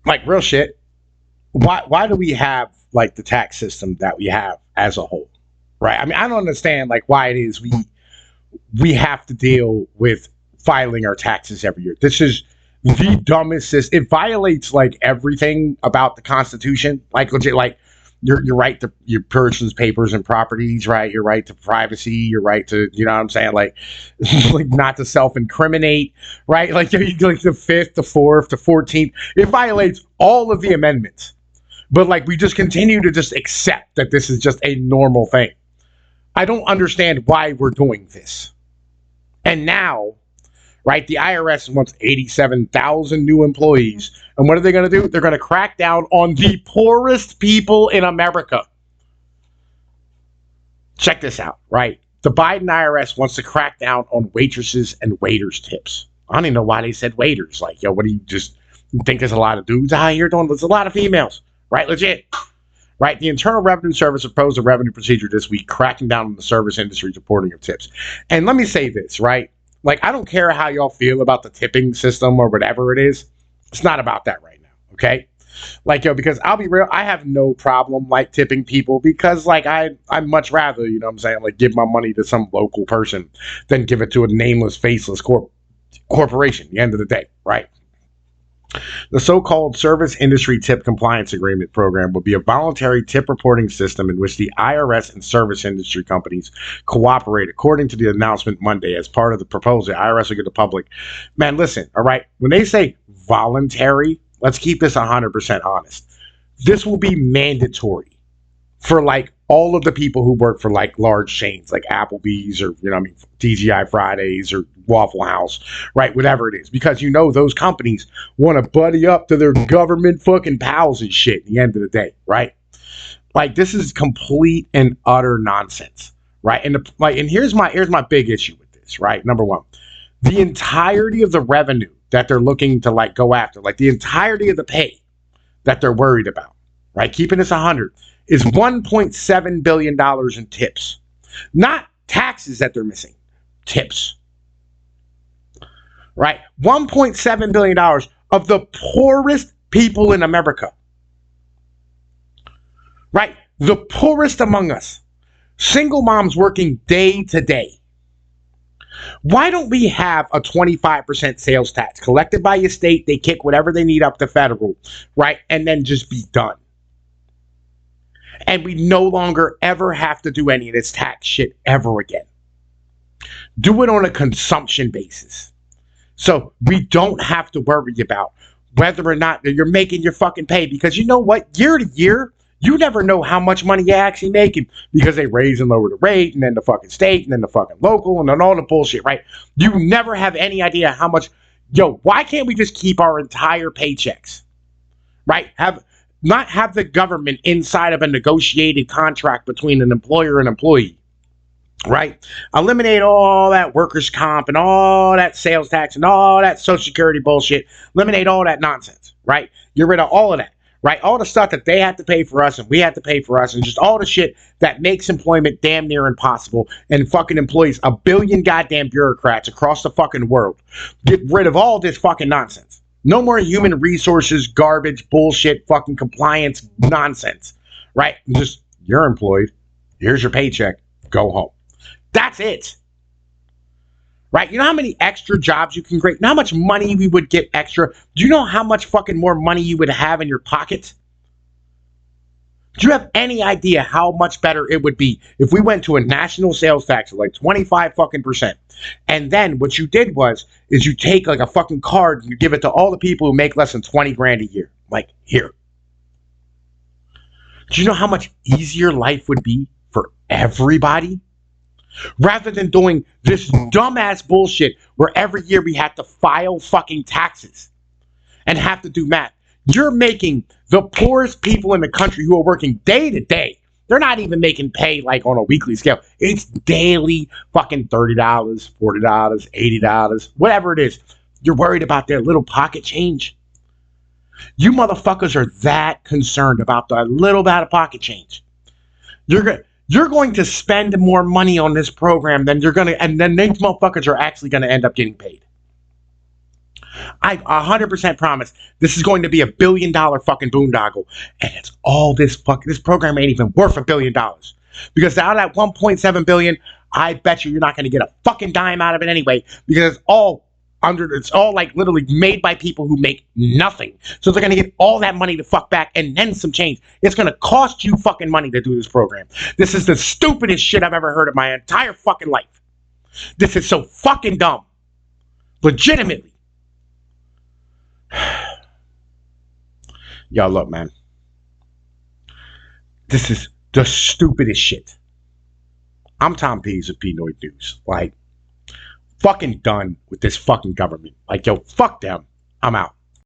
Like real shit. Why do we have like the tax system that we have as a whole? Right? I mean, I don't understand like why it is we have to deal with filing our taxes every year. This is the dumbest system. It violates like everything about the Constitution. Like legit, like your right to your person's papers and properties, right? Your right to privacy, your right to, you know what I'm saying, like like not to self-incriminate, right? Like the fifth, the fourth, the 14th. It violates all of the amendments. But like we just continue to just accept that this is just a normal thing. I don't understand why we're doing this. And now, right, the IRS wants 87,000 new employees. And what are they going to do? They're going to crack down on the poorest people in America. Check this out, right? The Biden IRS wants to crack down on waitresses and waiters' tips. I don't even know why they said waiters. Like, yo, what do you just think there's a lot of dudes out here doing? There's a lot of females, right? Legit. Right, the Internal Revenue Service proposed a revenue procedure this week, cracking down on the service industry's reporting of tips. And let me say this, right? Like, I don't care how y'all feel about the tipping system or whatever it is. It's not about that right now, okay? Like, yo, because I'll be real, I have no problem, like, tipping people because, like, I'd much rather, you know what I'm saying, like, give my money to some local person than give it to a nameless, faceless corporation at the end of the day, right? The so-called Service Industry Tip Compliance Agreement program will be a voluntary tip reporting system in which the IRS and service industry companies cooperate, according to the announcement Monday. As part of the proposal, the IRS will get the public. Man, listen, all right, when they say voluntary, let's keep this 100% honest. This will be mandatory for like all of the people who work for like large chains like Applebee's or, you know, I mean, TGI Fridays or Waffle House, right? Whatever it is, because you know those companies want to buddy up to their government fucking pals and shit at the end of the day, right? Like this is complete and utter nonsense, right? And here's my big issue with this, right? Number one, the entirety of the revenue that they're looking to like go after, like the entirety of the pay that they're worried about, right? Keeping this 100 is $1.7 billion in tips. Not taxes that they're missing, tips. Right? $1.7 billion of the poorest people in America. Right? The poorest among us. Single moms working day to day. Why don't we have a 25% sales tax collected by your state? They kick whatever they need up to federal, right? And then just be done. And we no longer ever have to do any of this tax shit ever again. Do it on a consumption basis. So we don't have to worry about whether or not you're making your fucking pay. Because you know what? Year to year, you never know how much money you're actually making because they raise and lower the rate and then the fucking state and then the fucking local and then all the bullshit, right? You never have any idea how much. Yo, why can't we just keep our entire paychecks? Right? Not have the government inside of a negotiated contract between an employer and employee, right? Eliminate all that workers' comp and all that sales tax and all that Social Security bullshit. Eliminate all that nonsense, right? Get rid of all of that, right? All the stuff that they have to pay for us and we have to pay for us and just all the shit that makes employment damn near impossible and fucking employees, a billion goddamn bureaucrats across the fucking world. Get rid of all this fucking nonsense. No more human resources, garbage, bullshit, fucking compliance nonsense, right? Just, you're employed. Here's your paycheck. Go home. That's it. Right? You know how many extra jobs you can create? You know how much money we would get extra? Do you know how much fucking more money you would have in your pocket? Do you have any idea how much better it would be if we went to a national sales tax of like 25 fucking percent? And then what you did is you take like a fucking card and you give it to all the people who make less than 20 grand a year. Like, here. Do you know how much easier life would be for everybody? Rather than doing this dumbass bullshit where every year we have to file fucking taxes and have to do math. You're making the poorest people in the country who are working day to day. They're not even making pay like on a weekly scale. It's daily fucking $30, $40, $80, whatever it is. You're worried about their little pocket change. You motherfuckers are that concerned about the little bit of pocket change. You're going to spend more money on this program than you're going to, and then these motherfuckers are actually going to end up getting paid. I 100% promise this is going to be $1 billion fucking boondoggle, and it's all this program ain't even worth $1 billion, because out of that 1.7 billion, I bet you're not going to get a fucking dime out of it anyway, because it's all like literally made by people who make nothing. So they're going to get all that money to fuck back and then some change. It's going to cost you fucking money to do this program. This is the stupidest shit I've ever heard in my entire fucking life. This is so fucking dumb. Legitimately. Yo, look, man. This is the stupidest shit. I'm Tom Pease of Pnoid News. Like, fucking done with this fucking government. Like, yo, fuck them. I'm out.